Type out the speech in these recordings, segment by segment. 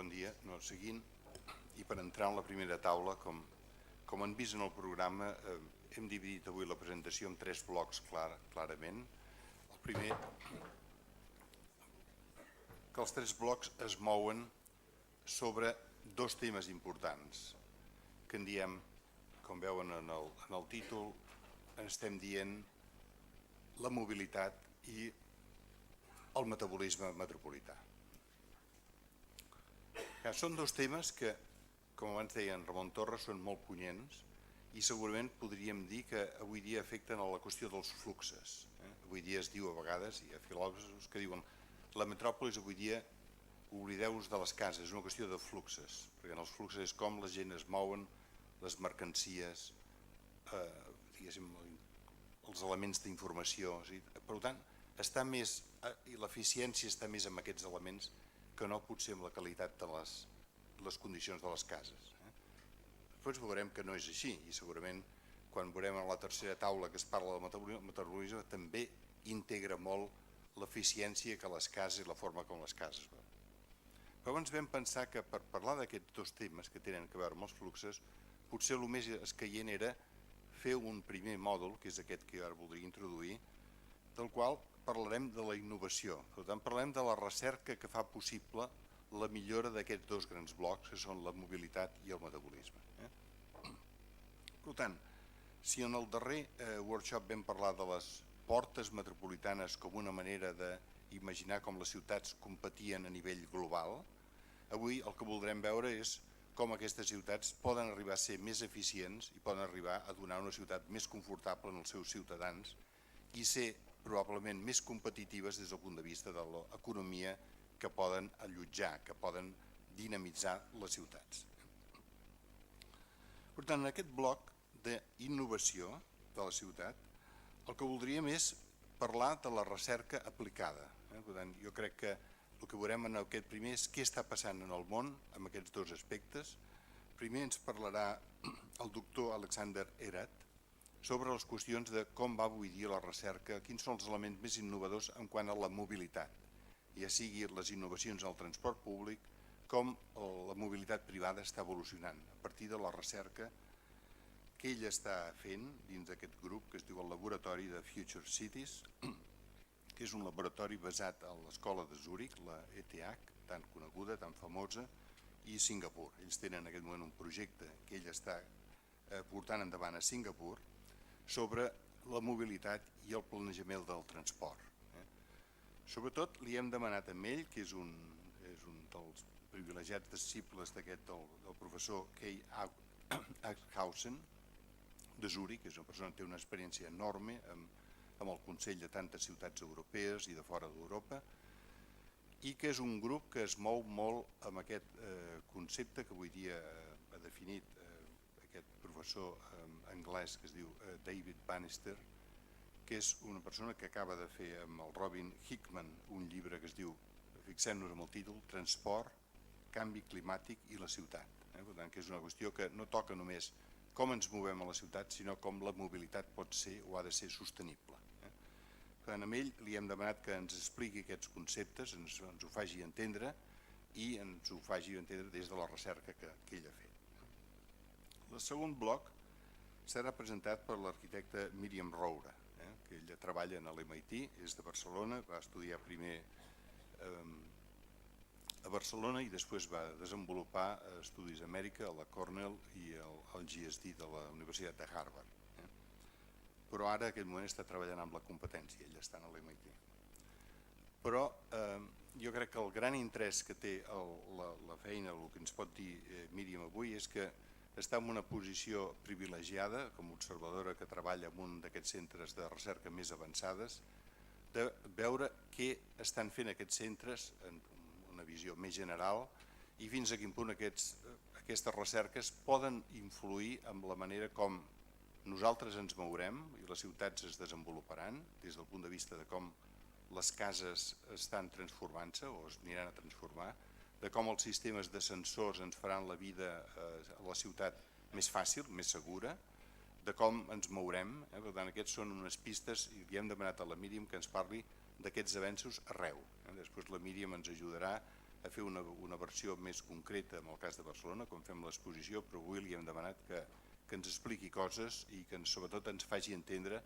bon dia. Seguint, i per entrar en la primera taula, com han vist en el programa, hem dividit avui la presentació en 3 blocs clarament. El primer, que els 3 blocs es mouen sobre 2 temes importants, que en diem, com veuen en el títol, estem dient la mobilitat i el metabolisme metropolità. Són 2 temes que, com abans deia en Ramon Torres, són molt punyents i segurament podríem dir que avui dia afecten a la qüestió dels fluxes. Avui dia es diu a vegades, hi ha filòsofs que diuen la metròpolis avui dia oblideu-vos de les cases, és una qüestió de fluxes, perquè en els fluxes és com la gent es mouen, les mercancies, els elements d'informació. Per tant, i l'eficiència està més en aquests elements que no potser amb la qualitat de les condicions de les cases. Després veurem que no és així i segurament quan veurem a la tercera taula que es parla del metabolisme també integra molt l'eficiència que les cases i la forma com les cases veuen. Però abans vam pensar que per parlar d'aquests 2 temes que tenen a veure amb els fluxes, potser el més escaient era fer un primer mòdul, que és aquest que jo ara voldria introduir, del qual parlarem de la innovació. Per tant, parlarem de la recerca que fa possible la millora d'aquests 2 grans blocs, que són la mobilitat i el metabolisme. Per tant, si en el darrer workshop vam parlar de les portes metropolitanes com una manera d'imaginar com les ciutats competien a nivell global, avui el que voldrem veure és com aquestes ciutats poden arribar a ser més eficients i poden arribar a donar una ciutat més confortable als seus ciutadans i ser probablement més competitives des del punt de vista de l'economia que poden allotjar, que poden dinamitzar les ciutats. Per tant, en aquest bloc d'innovació de la ciutat, el que voldríem és parlar de la recerca aplicada. Per tant, jo crec que el que veurem en aquest primer és què està passant en el món amb aquests 2 aspectes. Primer ens parlarà el doctor Alexandre Erath sobre les qüestions de com va avui dia la recerca, quins són els elements més innovadors en quant a la mobilitat, ja sigui les innovacions en el transport públic, com la mobilitat privada està evolucionant a partir de la recerca que ell està fent dins d'aquest grup que es diu el Laboratori de Future Cities, que és un laboratori basat a l'escola de Zúrich, la ETH, tan coneguda, tan famosa, i Singapur. Ells tenen en aquest moment un projecte que ell està portant endavant a Singapur sobre la mobilitat i el planejament del transport. Sobretot li hem demanat a ell, que és un dels privilegiats disciples del professor Kay Hausen de Zúrich, que és una persona que té una experiència enorme amb el Consell de tantes ciutats europees i de fora d'Europa, i que és un grup que es mou molt amb aquest concepte que avui dia ha definit aquest professor anglès que es diu David Bannister, que és una persona que acaba de fer amb el Robin Hickman un llibre que es diu, fixem-nos en el títol, Transport, canvi climàtic i la ciutat. Per tant, que és una qüestió que no toca només com ens movem a la ciutat, sinó com la mobilitat pot ser o ha de ser sostenible. Per tant, a ell li hem demanat que ens expliqui aquests conceptes, ens ho faci entendre i ens ho faci entendre des de la recerca que ell ha fet. El segon bloc serà presentat per l'arquitecte Míriam Roura, que ella treballa a l'MIT, és de Barcelona, va estudiar primer a Barcelona i després va desenvolupar estudis a Amèrica, a la Cornell i al GSD de la Universitat de Harvard. Però ara, en aquest moment, està treballant amb la competència, ell està a l'MIT. Però jo crec que el gran interès que té la feina, el que ens pot dir Míriam avui, és que està en una posició privilegiada, com a observadora que treballa en un d'aquests centres de recerca més avançades, de veure què estan fent aquests centres en una visió més general i fins a quin punt aquestes recerques poden influir en la manera com nosaltres ens mourem i les ciutats es desenvoluparan des del punt de vista de com les cases estan transformant-se o es aniran a transformar, de com els sistemes de sensors ens faran la vida a la ciutat més fàcil, més segura, de com ens mourem. Per tant, aquests són unes pistes i li hem demanat a la Míriam que ens parli d'aquests avenços arreu. Després la Míriam ens ajudarà a fer una versió més concreta en el cas de Barcelona, com fem l'exposició, però avui li hem demanat que ens expliqui coses i que sobretot ens faci entendre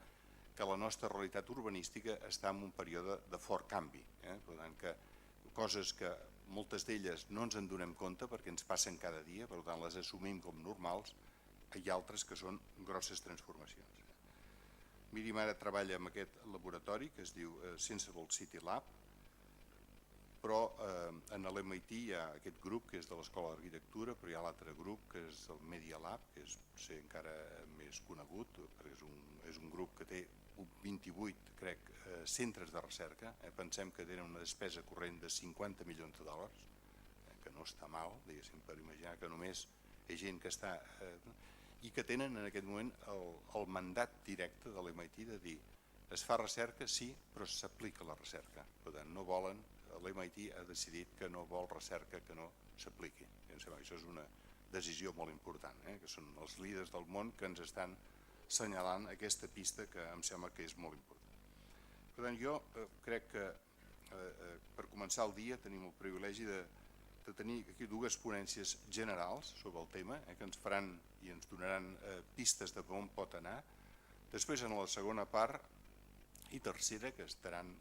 que la nostra realitat urbanística està en un període de fort canvi. Per tant, que coses que moltes d'elles no ens en donem compte perquè ens passen cada dia, per tant les assumim com normals, hi ha altres que són grosses transformacions. Míriam ara treballa en aquest laboratori que es diu Sensible City Lab, però en l'MIT hi ha aquest grup que és de l'Escola d'Arquitectura, però hi ha l'altre grup que és el Media Lab, que és potser encara més conegut, perquè és un grup que té 28, crec, centres de recerca. Pensem que tenen una despesa corrent de 50 milions de dòlars, que no està mal, diguéssim, per imaginar que només hi ha gent que està... i que tenen en aquest moment el mandat directe de l'MIT de dir es fa recerca, sí, però s'aplica la recerca. Per tant, no volen, l'MIT ha decidit que no vol recerca que no s'apliqui. Em sembla que això és una decisió molt important, que són els líders del món que ens estan assenyalant aquesta pista que em sembla que és molt important. Per tant, jo crec que per començar el dia tenim el privilegi de tenir aquí dues ponències generals sobre el tema que ens faran i ens donaran pistes de on pot anar. Després, en la segona part i tercera, que estaran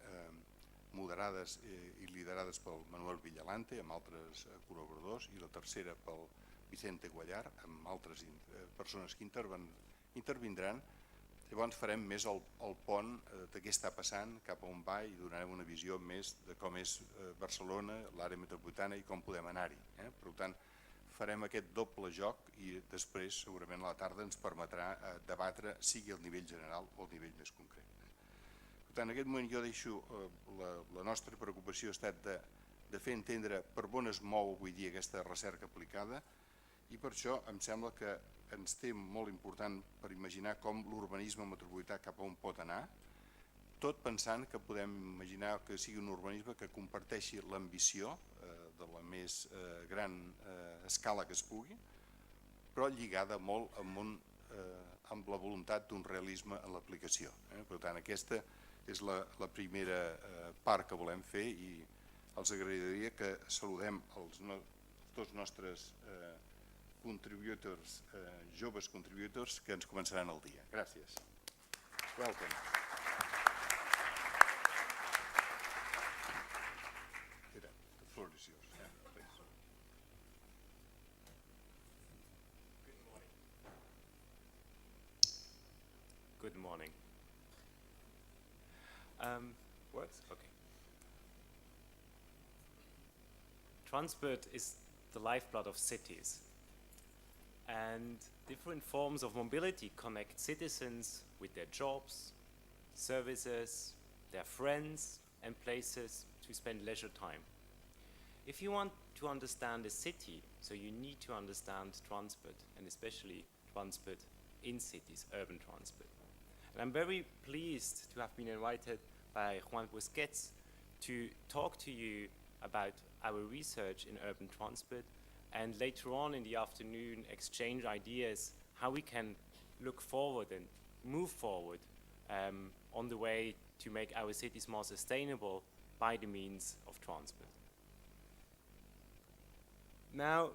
moderades i liderades pel Manuel Villalante amb altres col·laboradors, i la tercera pel Vicente Guallar amb altres persones que intervindran. Llavors farem més el pont de què està passant, cap a on va, i donarem una visió més de com és Barcelona, l'àrea metropolitana i com podem anar-hi. Per tant, farem aquest doble joc i després segurament a la tarda ens permetrà debatre sigui el nivell general o el nivell més concret. Per tant, en aquest moment jo deixo la nostra preocupació ha estat de fer entendre per on es mou avui dia aquesta recerca aplicada, i per això em sembla que ens té molt important per imaginar com l'urbanisme metropolità cap a on pot anar, tot pensant que podem imaginar que sigui un urbanisme que comparteixi l'ambició de la més gran escala que es pugui, però lligada molt amb la voluntat d'un realisme en l'aplicació. Per tant, aquesta és la primera part que volem fer, i els agrairia que saludem els dos nostres contributors, joves contributors, que ens començaran el dia. Gràcies. Welcome. The floor is yours. Please. Good morning. Works? Okay. Transport is the lifeblood of cities, and different forms of mobility connect citizens with their jobs, services, their friends, and places to spend leisure time. If you want to understand a city, so you need to understand transport, and especially transport in cities, urban transport. And I'm very pleased to have been invited by Joan Busquets to talk to you about our research in urban transport, and later on in the afternoon exchange ideas how we can look forward and move forward on the way to make our cities more sustainable by the means of transport. Now,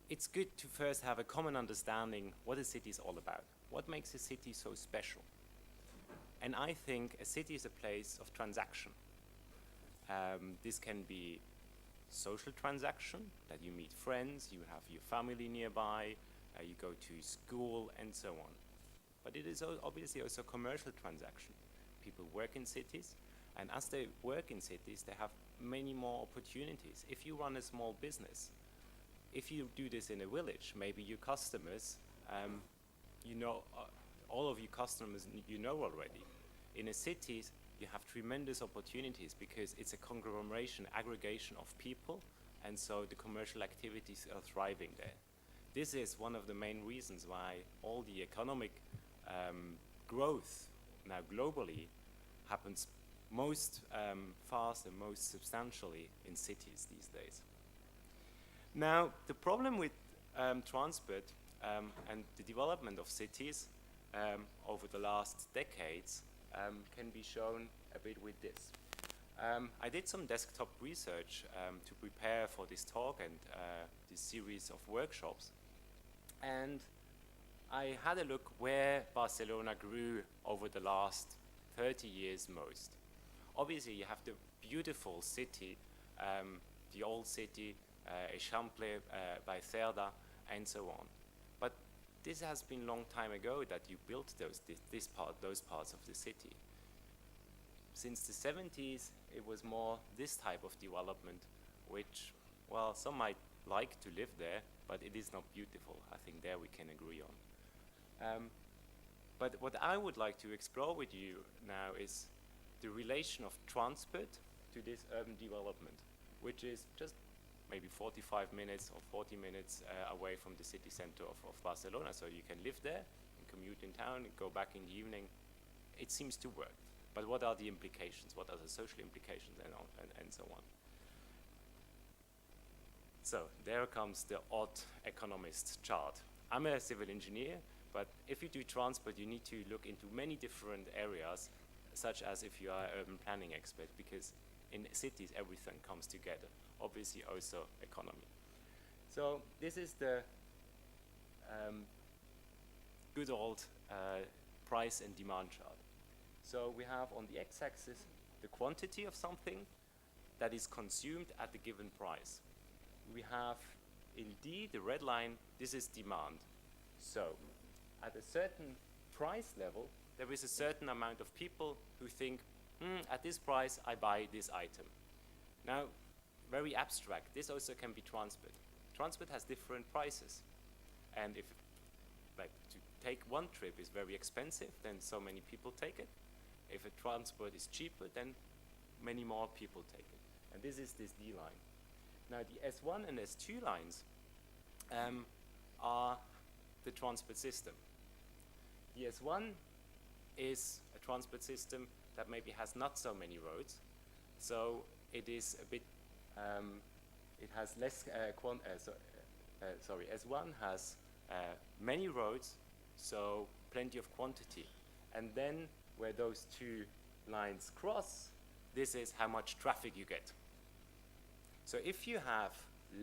it's good to first have a common understanding what a city is all about. What makes a city so special? And I think a city is a place of transaction. This can be social transaction, that you meet friends, you have your family nearby, you go to school, and so on. But it is obviously also commercial transaction. People work in cities, and as they work in cities, they have many more opportunities. If you run a small business, if you do this in a village, maybe your customers, you know, all of your customers you know already. In a city, you have tremendous opportunities because it's a conglomeration, aggregation of people, and so the commercial activities are thriving there. This is one of the main reasons why all the economic growth now globally happens most fast and most substantially in cities these days. Now, the problem with transport and the development of cities over the last decades can be shown a bit with this. I did some desktop research to prepare for this talk and this series of workshops. And I had a look where Barcelona grew over the last 30 years most. Obviously, you have the beautiful city, the old city, Eixample by Cerda, and so on. But this has been a long time ago that you built those parts of the city. Since the 70s, it was more this type of development, which, well, some might like to live there, but it is not beautiful. I think there we can agree on. But what I would like to explore with you now is the relation of transport to this urban development, which is just maybe 45 minutes or 40 minutes away from the city center of Barcelona. So you can live there and commute in town and go back in the evening. It seems to work. But what are the implications? What are the social implications and so on? So there comes the odd economist chart. I'm a civil engineer, but if you do transport, you need to look into many different areas, such as if you are an urban planning expert, because in cities, everything comes together. Obviously, also economy. So this is the good old price and demand chart. So we have on the x-axis the quantity of something that is consumed at the given price. We have indeed the red line, this is demand. So at a certain price level, there is a certain amount of people who think, at this price, I buy this item. Now, very abstract, this also can be transport. Transport has different prices. And if, like, to take one trip is very expensive, then so many people take it. If a transport is cheaper, then many more people take it. And this is this D line. Now, the S1 and S2 lines are the transport system. The S1 is a transport system that maybe has not so many roads. So it is a bit, it has less, S1 has many roads, so plenty of quantity. And then where those two lines cross, this is how much traffic you get. So if you have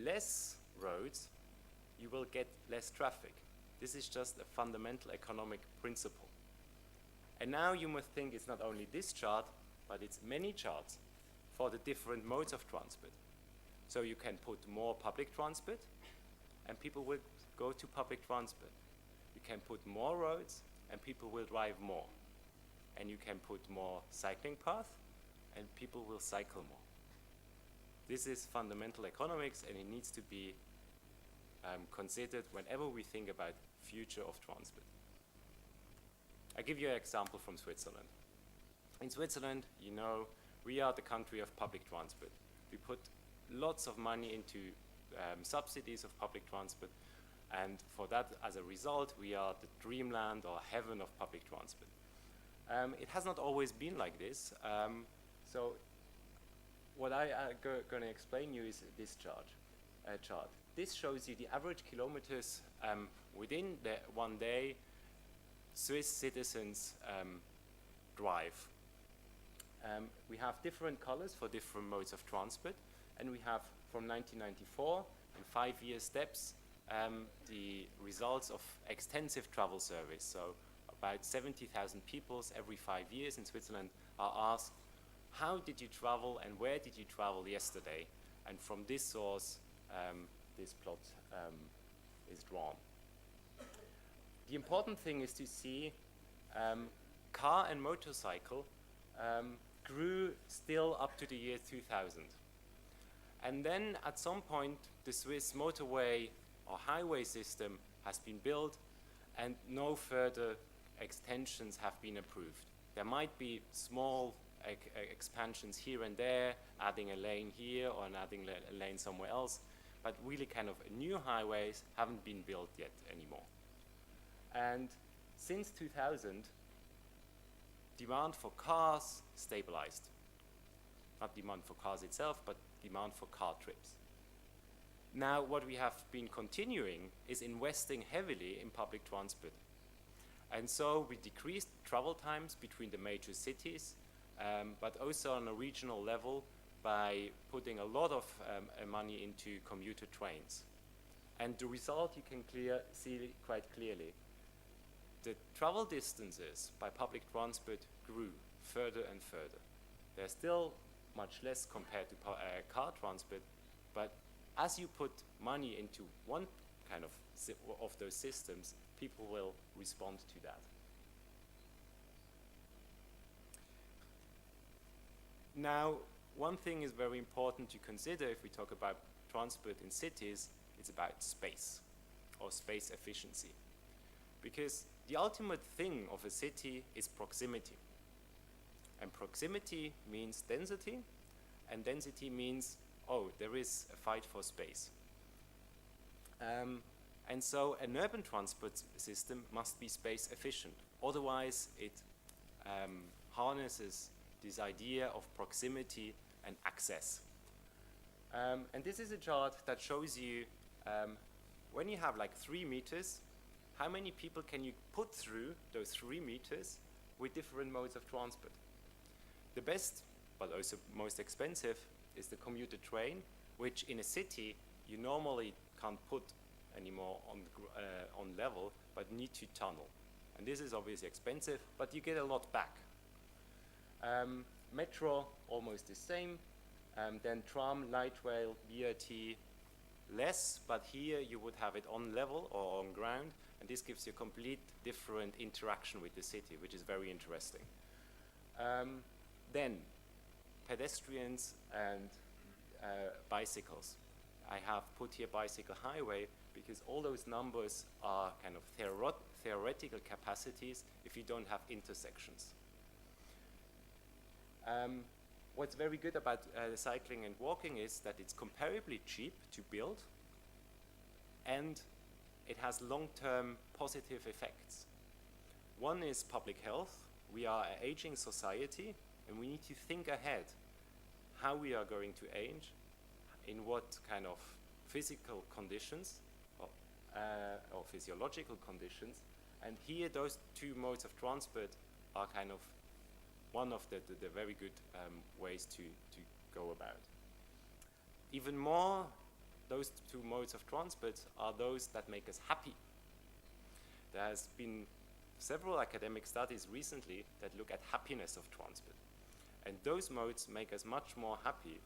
less roads, you will get less traffic. This is just a fundamental economic principle. And now you must think it's not only this chart, but it's many charts for the different modes of transport. So you can put more public transport, and people will go to public transport. You can put more roads, and people will drive more. And you can put more cycling paths, and people will cycle more. This is fundamental economics, and it needs to be considered whenever we think about future of transport. I'll give you an example from Switzerland. In Switzerland, you know, we are the country of public transport. We put lots of money into subsidies of public transport, and for that, as a result, we are the dreamland or heaven of public transport. It has not always been like this. So what I'm going to explain you is this chart. This shows you the average kilometers within the one day Swiss citizens drive. We have different colors for different modes of transport, and we have from 1994 in 5-year steps the results of extensive travel surveys. So about 70,000 people every 5 years in Switzerland are asked, how did you travel and where did you travel yesterday? And from this source, this plot is drawn. The important thing is to see car and motorcycle grew still up to the year 2000. And then at some point, the Swiss motorway or highway system has been built and no further extensions have been approved. There might be small expansions here and there, adding a lane here or adding a lane somewhere else, but really kind of new highways haven't been built yet anymore. And since 2000, demand for cars stabilized. Not demand for cars itself, but demand for car trips. Now, what we have been continuing is investing heavily in public transport. And so we decreased travel times between the major cities but also on a regional level by putting a lot of money into commuter trains. And the result you can see quite clearly. The travel distances by public transport grew further and further. They're still much less compared to car transport, but as you put money into one kind of those systems, people will respond to that. Now, one thing is very important to consider if we talk about transport in cities, it's about space or space efficiency. Because the ultimate thing of a city is proximity. And proximity means density, and density means, oh, there is a fight for space. And so an urban transport system must be space efficient. Otherwise, it harnesses this idea of proximity and access. And this is a chart that shows you when you have like 3 meters, how many people can you put through those 3 meters with different modes of transport. The best, but also most expensive, is the commuter train, which in a city you normally can't put anymore on level, but need to tunnel. And this is obviously expensive, but you get a lot back. Metro, almost the same. Then tram, light rail, BRT, less, but here you would have it on level or on ground, and this gives you a complete different interaction with the city, which is very interesting. Then, pedestrians and bicycles. I have put here bicycle highway because all those numbers are kind of theoretical capacities if you don't have intersections. What's very good about cycling and walking is that it's comparably cheap to build, and it has long-term positive effects. One is public health. We are an aging society, and we need to think ahead how we are going to age, in what kind of physical conditions or physiological conditions. And here those 2 modes of transport are kind of one of the very good ways to go about. Even more, those 2 modes of transport are those that make us happy. There has been several academic studies recently that look at happiness of transport. And those modes make us much more happy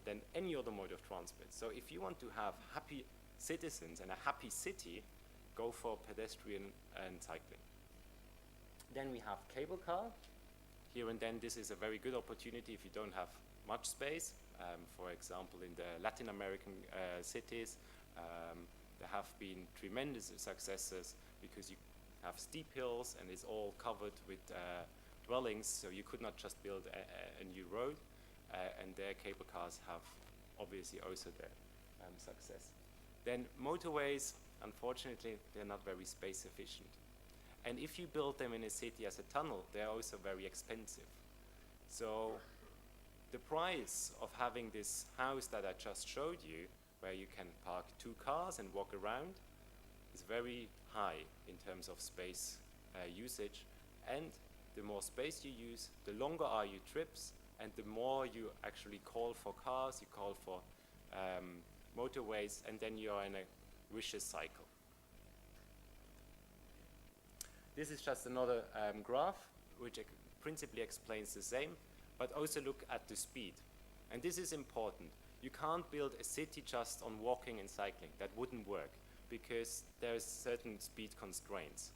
than any other mode of transport. So if you want to have happy citizens and a happy city, go for pedestrian and cycling. Then we have cable car. Here and then this is a very good opportunity if you don't have much space. For example, in the Latin American cities, there have been tremendous successes because you have steep hills and it's all covered with dwellings, so you could not just build a new road, and their cable cars have obviously also their success. Then motorways, unfortunately, they're not very space efficient. And if you build them in a city as a tunnel, they're also very expensive. So the price of having this house that I just showed you, where you can park 2 cars and walk around, is very high in terms of space usage. And the more space you use, the longer are your trips, and the more you actually call for cars, you call for motorways, and then you're in a vicious cycle. This is just another graph, which principally explains the same, but also look at the speed. And this is important. You can't build a city just on walking and cycling. That wouldn't work, because there's certain speed constraints.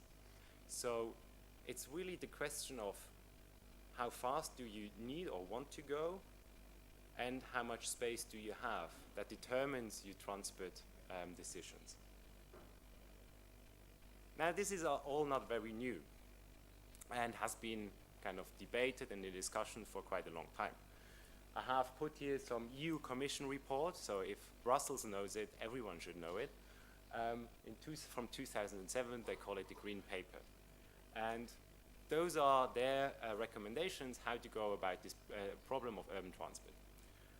So it's really the question of how fast do you need or want to go, and how much space do you have that determines your transport decisions. Now, this is all not very new and has been kind of debated and in discussion for quite a long time. I have put here some EU Commission reports, so if Brussels knows it, everyone should know it. From 2007, they call it the Green Paper. And those are their recommendations how to go about this problem of urban transport.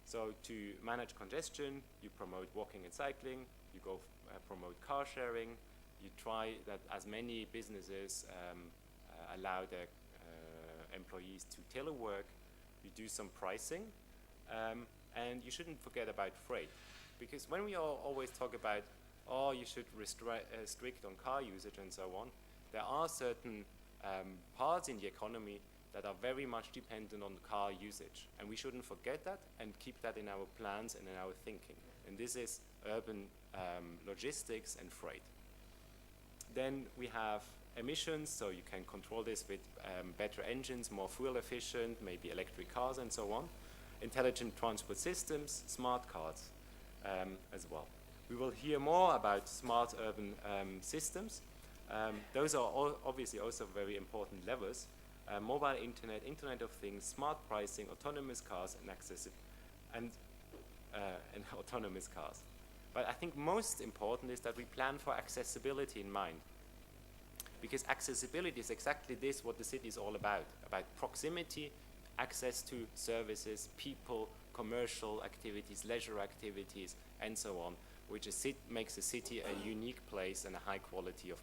So to manage congestion, you promote walking and cycling, you go promote car sharing, you try that as many businesses allow their employees to telework, you do some pricing, and you shouldn't forget about freight. Because when we always talk about, oh, you should restrict on car usage and so on, there are certain parts in the economy that are very much dependent on car usage. And we shouldn't forget that and keep that in our plans and in our thinking. And this is urban logistics and freight. Then we have emissions, so you can control this with better engines, more fuel efficient, maybe electric cars and so on. Intelligent transport systems, smart cards as well. We will hear more about smart urban systems. Those are obviously also very important levers. Mobile internet, Internet of Things, smart pricing, autonomous cars, and autonomous cars. But I think most important is that we plan for accessibility in mind. Because accessibility is exactly this, what the city is all about proximity, access to services, people, commercial activities, leisure activities, and so on, which makes a city a unique place and a high quality of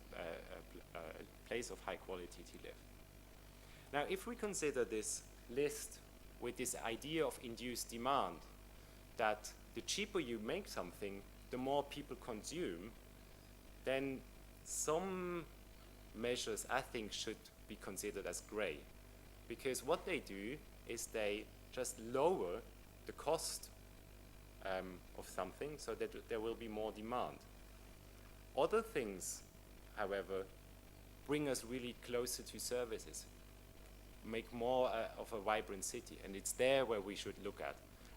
place of high quality to live. Now, if we consider this list with this idea of induced demand, that the cheaper you make something, the more people consume, then some measures, I think, should be considered as gray. Because what they do is they just lower the cost of something so that there will be more demand. Other things, however, bring us really closer to services, make more of a vibrant city, and it's there where we should look at.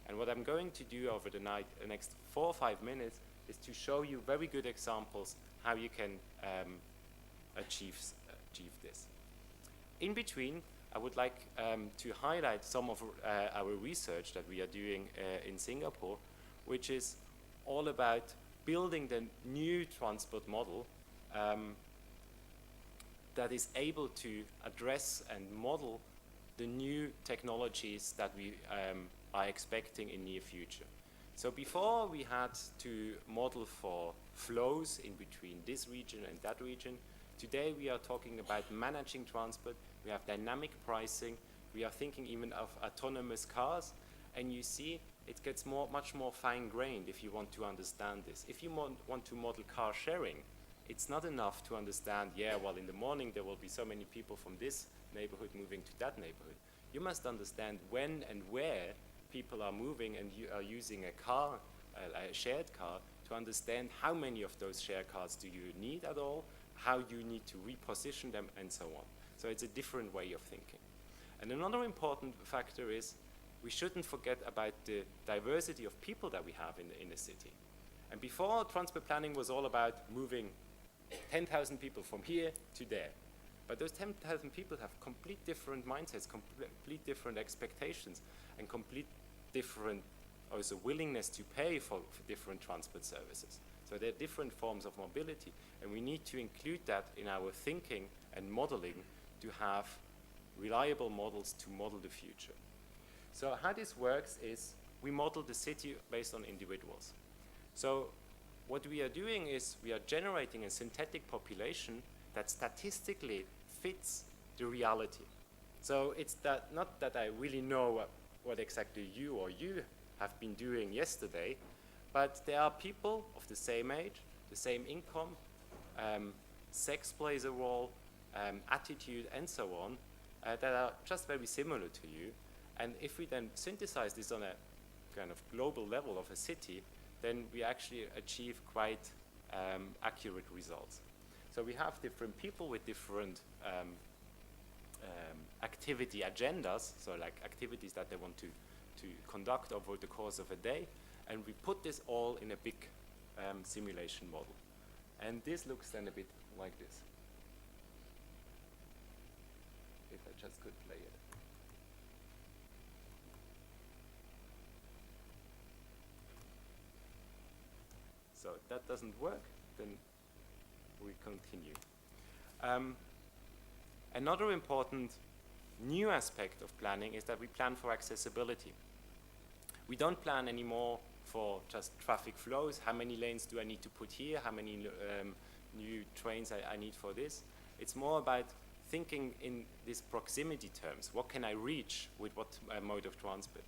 And what I'm going to do over the next 4 or 5 minutes is to show you very good examples how you can achieve this. In between, I would like to highlight some of our research that we are doing in Singapore, which is all about building the new transport model that is able to address and model the new technologies that we are expecting in near future. So before we had to model for flows in between this region and that region, today we are talking about managing transport, we have dynamic pricing, we are thinking even of autonomous cars, and you see it gets much more fine-grained if you want to understand this. If you want to model car sharing, it's not enough to understand, yeah, well, in the morning there will be so many people from this neighborhood moving to that neighborhood. You must understand when and where people are moving and you are using a car, a shared car, to understand how many of those shared cars do you need at all, how you need to reposition them, and so on. So it's a different way of thinking. And another important factor is we shouldn't forget about the diversity of people that we have in the city. And before, transport planning was all about moving 10,000 people from here to there. But those 10,000 people have complete different mindsets, complete different expectations, and complete different also willingness to pay for different transport services. So there are different forms of mobility, and we need to include that in our thinking and modeling to have reliable models to model the future. So how this works is we model the city based on individuals. So what we are doing is we are generating a synthetic population that statistically fits the reality. So it's not that I really know what exactly you have been doing yesterday, but there are people of the same age, the same income, sex plays a role, attitude, and so on, that are just very similar to you. And if we then synthesize this on a kind of global level of a city, then we actually achieve quite accurate results. So we have different people with different activity agendas, so like activities that they want to conduct over the course of a day, and we put this all in a big simulation model. And this looks then a bit like this. If I just could play it. So if that doesn't work, then we continue. Another important new aspect of planning is that we plan for accessibility. We don't plan anymore for just traffic flows. How many lanes do I need to put here? How many new trains I need for this? It's more about thinking in these proximity terms. What can I reach with what mode of transport?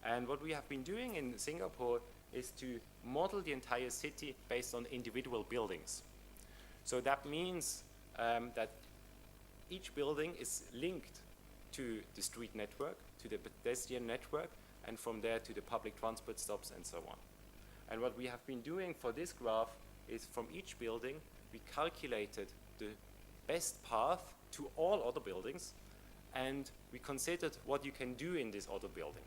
And what we have been doing in Singapore is to model the entire city based on individual buildings. So that means that each building is linked to the street network, to the pedestrian network, and from there to the public transport stops and so on. And what we have been doing for this graph is from each building, we calculated the best path to all other buildings, and we considered what you can do in this other building.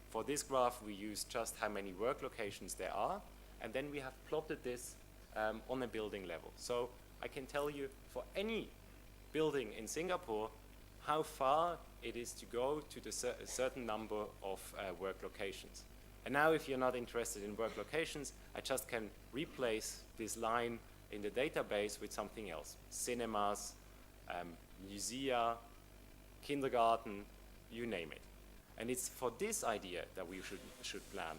For this graph, we use just how many work locations there are, and then we have plotted this on a building level. So I can tell you for any building in Singapore how far it is to go to a certain number of work locations. And now if you're not interested in work locations, I just can replace this line in the database with something else. Cinemas, musea, kindergarten, you name it. And it's for this idea that we should plan.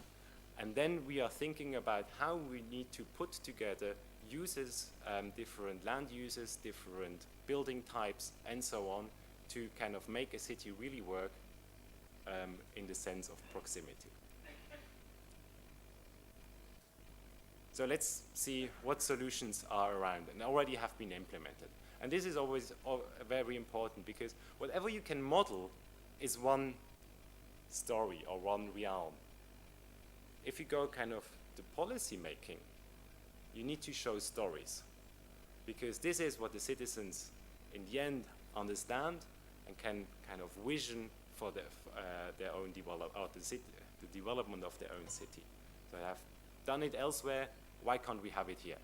And then we are thinking about how we need to put together uses, different land uses, different building types, and so on, to kind of make a city really work in the sense of proximity. So let's see what solutions are around and already have been implemented. And this is always very important, because whatever you can model is one story or one realm. If you go kind of to policy making, you need to show stories, because this is what the citizens in the end understand and can kind of vision for their own the development of their own city. So I have done it elsewhere. Why can't we have it here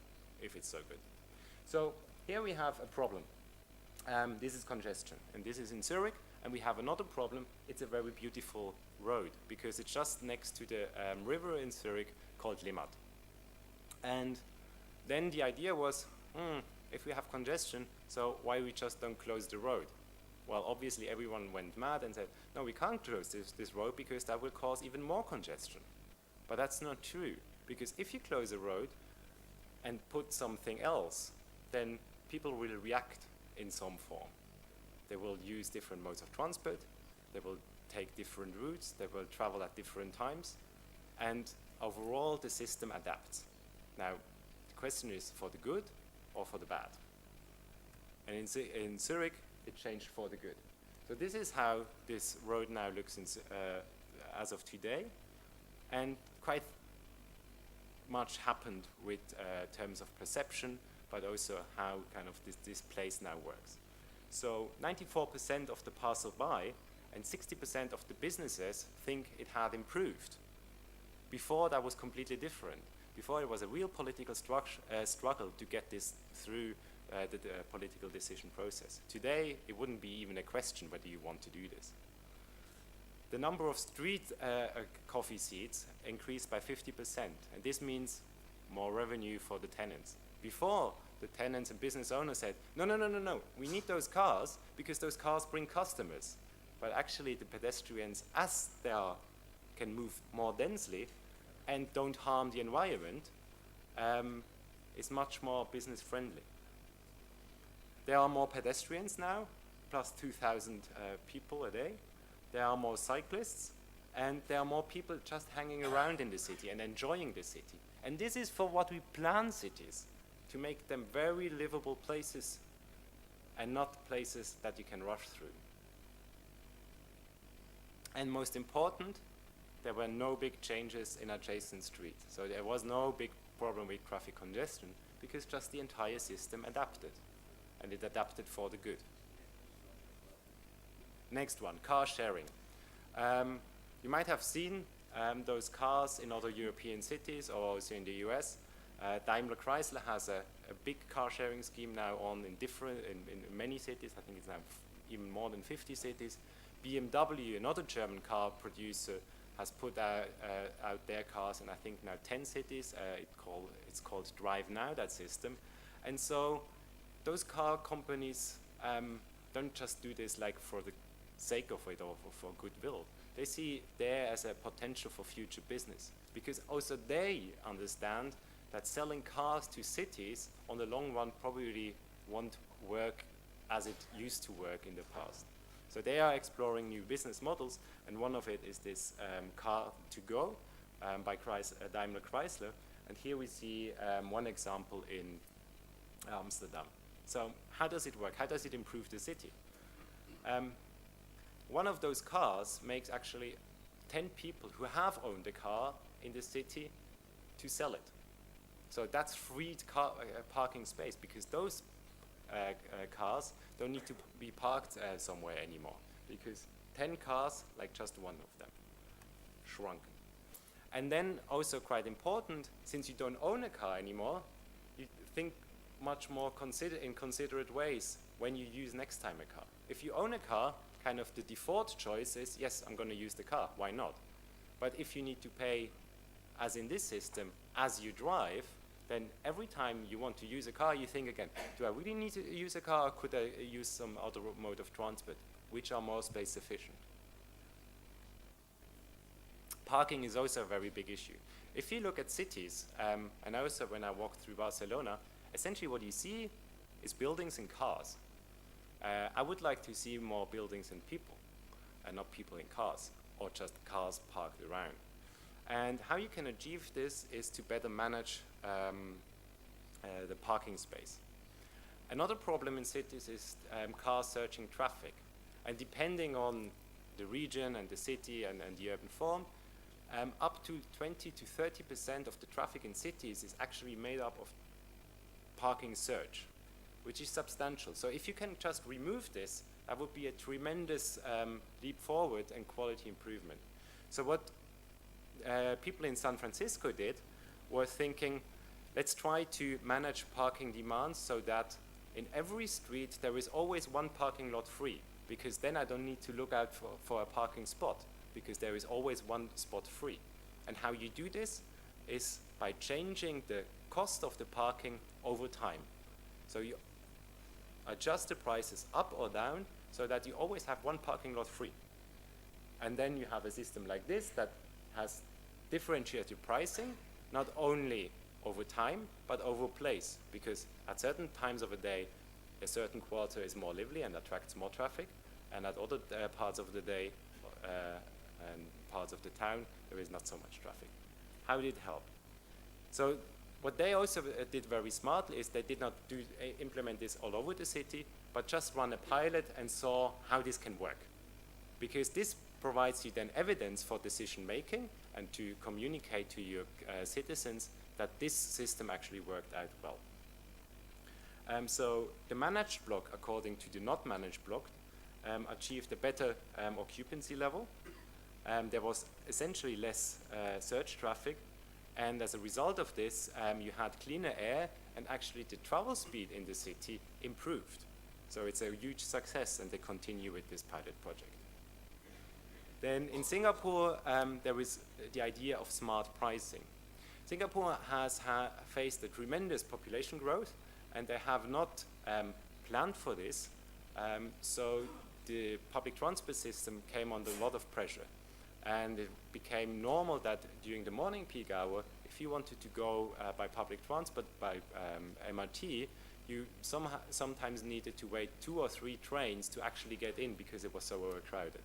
if it's so good? So here we have a problem. This is congestion, and this is in Zurich. And we have another problem. It's a very beautiful road, because it's just next to the river in Zurich called Limmat. And then the idea was, if we have congestion, so why we just don't close the road? Well, obviously everyone went mad and said, no, we can't close this road because that will cause even more congestion. But that's not true, because if you close a road and put something else, then people will react in some form. They will use different modes of transport, they will take different routes, they will travel at different times, and overall the system adapts. Now, the question is for the good or for the bad? And in Zurich, it changed for the good. So this is how this road now looks as of today, and quite much happened with terms of perception, but also how kind of this place now works. So 94% of the passerby and 60% of the businesses think it had improved. Before, that was completely different. Before, it was a real political struggle to get this through the political decision process. Today, it wouldn't be even a question whether you want to do this. The number of street coffee seats increased by 50%, and this means more revenue for the tenants. Before, the tenants and business owners said, no, we need those cars because those cars bring customers. But actually the pedestrians, as they are, can move more densely and don't harm the environment, is much more business friendly. There are more pedestrians now, plus 2,000 people a day. There are more cyclists, and there are more people just hanging around in the city and enjoying the city. And this is for what we plan cities, to make them very livable places and not places that you can rush through. And most important, there were no big changes in adjacent streets. So there was no big problem with traffic congestion, because just the entire system adapted, and it adapted for the good. Next one, car sharing. You might have seen those cars in other European cities or also in the US. Daimler Chrysler has a big car sharing scheme now on in many cities. I think it's now even more than 50 cities. BMW, another German car producer, has put out their cars in I think now 10 cities. It's called Drive Now, that system. And so those car companies don't just do this like for the sake of it or for goodwill. They see there as a potential for future business, because also they understand that selling cars to cities on the long run probably won't work as it used to work in the past. So they are exploring new business models, and one of it is this car to go by Daimler Chrysler. And here we see one example in Amsterdam. So how does it work? How does it improve the city? One of those cars makes actually 10 people who have owned a car in the city to sell it. So that's freed parking space, because those cars don't need to be parked somewhere anymore, because 10 cars, like just one of them, shrunken. And then also quite important, since you don't own a car anymore, you think much more in considerate ways when you use next time a car. If you own a car, kind of the default choice is, yes, I'm going to use the car, why not? But if you need to pay, as in this system, as you drive, then every time you want to use a car, you think again, do I really need to use a car, or could I use some other mode of transport, which are more space efficient? Parking is also a very big issue. If you look at cities, and also when I walked through Barcelona, essentially what you see is buildings and cars. I would like to see more buildings and people, and not people in cars, or just cars parked around. And how you can achieve this is to better manage the parking space. Another problem in cities is car searching traffic. And depending on the region and the city and the urban form, up to 20 to 30% of the traffic in cities is actually made up of parking search, which is substantial. So if you can just remove this, that would be a tremendous leap forward and quality improvement. So what people in San Francisco did were thinking, let's try to manage parking demands so that in every street there is always one parking lot free, because then I don't need to look out for a parking spot, because there is always one spot free. And how you do this is by changing the cost of the parking over time. So you adjust the prices up or down so that you always have one parking lot free. And then you have a system like this that has differentiated pricing, not only over time, but over place, because at certain times of the day, a certain quarter is more lively and attracts more traffic, and at other parts of the day and parts of the town, there is not so much traffic. How did it help? So what they also did very smartly is they did not implement this all over the city, but just run a pilot and saw how this can work. Because this provides you then evidence for decision making and to communicate to your citizens that this system actually worked out well. So the managed block, according to the not managed block, achieved a better occupancy level. There was essentially less search traffic, and as a result of this, you had cleaner air, and actually the travel speed in the city improved. So it's a huge success, and they continue with this pilot project. Then in Singapore, there is the idea of smart pricing. Singapore has faced a tremendous population growth, and they have not planned for this. So the public transport system came under a lot of pressure. And it became normal that during the morning peak hour, if you wanted to go by public transport, by MRT, you sometimes needed to wait 2 or 3 trains to actually get in because it was so overcrowded.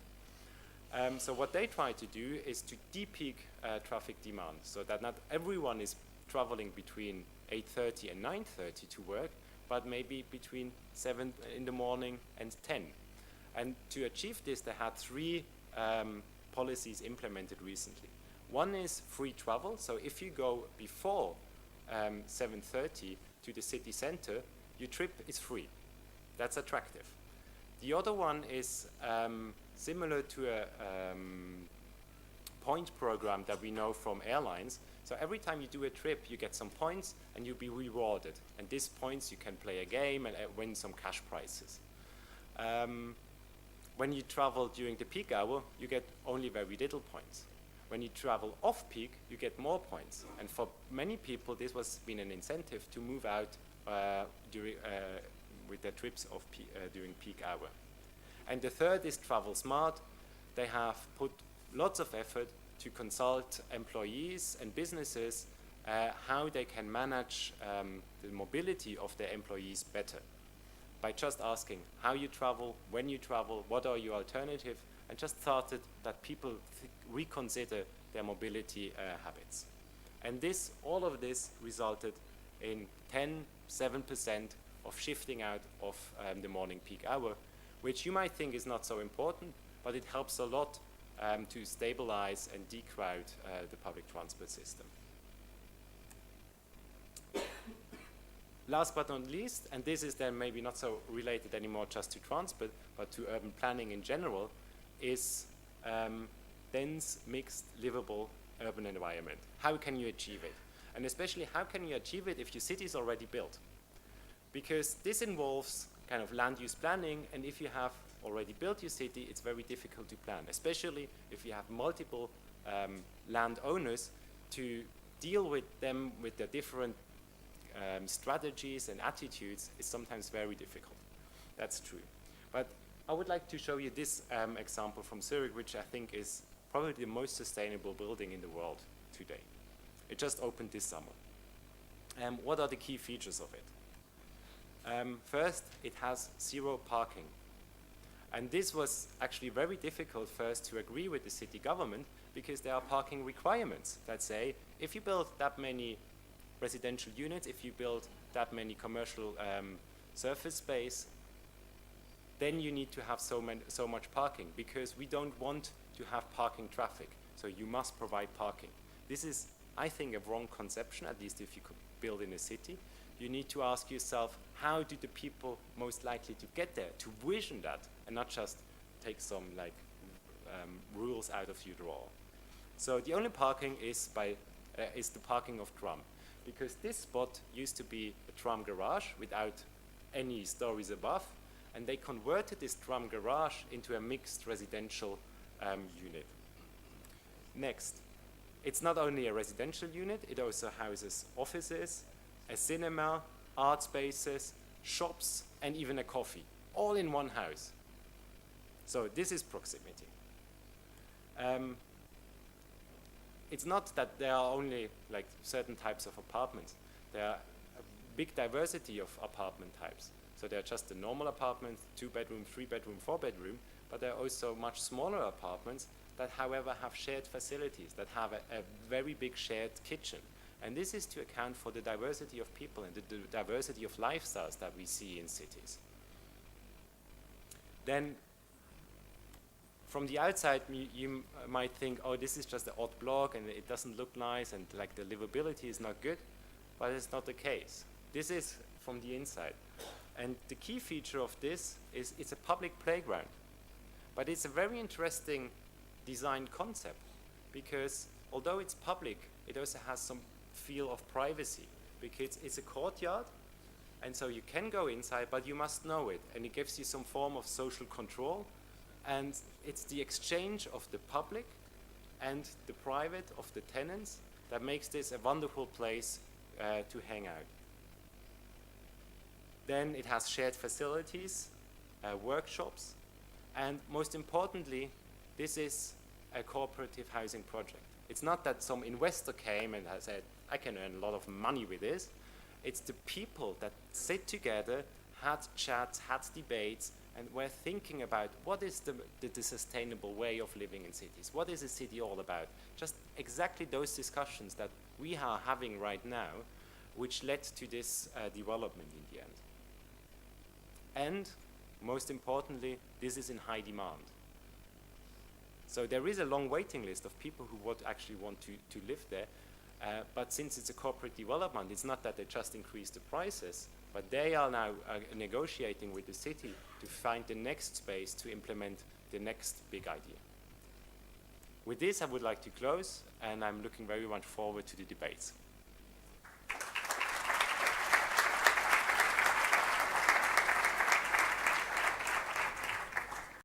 So what they try to do is to de-peak traffic demand, so that not everyone is traveling between 8:30 and 9:30 to work, but maybe between 7 in the morning and 10. And to achieve this, they had 3 policies implemented recently. One is free travel, so if you go before 7:30 to the city center, your trip is free. That's attractive. The other one is similar to a point program that we know from airlines. So every time you do a trip, you get some points and you'll be rewarded. And these points, you can play a game and win some cash prizes. When you travel during the peak hour, you get only very little points. When you travel off-peak, you get more points. And for many people, this has been an incentive to move out with their trips during peak hour. And the third is Travel Smart. They have put lots of effort to consult employees and businesses how they can manage the mobility of their employees better. by just asking how you travel, when you travel, what are your alternatives, and just started that people reconsider their mobility habits. And this, all of this resulted in 7% of shifting out of the morning peak hour, which you might think is not so important, but it helps a lot to stabilize and decrowd the public transport system. Last but not least, and this is then maybe not so related anymore just to transport, but to urban planning in general, is dense, mixed, livable urban environment. How can you achieve it? And especially, how can you achieve it if your city is already built? Because this involves kind of land use planning, and if you have already built your city, it's very difficult to plan, especially if you have multiple landowners to deal with them with their different strategies and attitudes is sometimes very difficult. That's true. But I would like to show you this example from Zurich, which I think is probably the most sustainable building in the world today. It just opened this summer. What are the key features of it? First, it has 0 parking. And this was actually very difficult first to agree with the city government, because there are parking requirements that say if you build that many residential units, if you build that many commercial surface space, then you need to have so much parking, because we don't want to have parking traffic. So you must provide parking. This is, I think, a wrong conception, at least if you could build in a city. You need to ask yourself, how do the people most likely to get there, to vision that, and not just take some like rules out of your drawer. So the only parking is the parking of tram, because this spot used to be a tram garage without any stories above, and they converted this tram garage into a mixed residential unit. Next, it's not only a residential unit, it also houses offices, a cinema, art spaces, shops, and even a coffee, all in one house. So this is proximity. It's not that there are only like certain types of apartments. There are a big diversity of apartment types. So there are just the normal apartments, 2-bedroom, 3-bedroom, 4-bedroom, but there are also much smaller apartments that, however, have shared facilities, that have a very big shared kitchen. And this is to account for the diversity of people and the diversity of lifestyles that we see in cities. Then, from the outside, you might think, oh, this is just an odd block and it doesn't look nice and like the livability is not good, but it's not the case. This is from the inside. And the key feature of this is it's a public playground. But it's a very interesting design concept, because although it's public, it also has some feel of privacy, because it's a courtyard, and so you can go inside, but you must know it, and it gives you some form of social control, and it's the exchange of the public and the private of the tenants that makes this a wonderful place to hang out. Then it has shared facilities, workshops, and most importantly, this is a cooperative housing project. It's not that some investor came and has said, I can earn a lot of money with this. It's the people that sit together, had chats, had debates, and were thinking about what is the sustainable way of living in cities? What is a city all about? Just exactly those discussions that we are having right now, which led to this development in the end. And most importantly, this is in high demand. So there is a long waiting list of people who would actually want to live there. But since it's a corporate development, it's not that they just increase the prices, but they are now negotiating with the city to find the next space to implement the next big idea. With this, I would like to close, and I'm looking very much forward to the debates.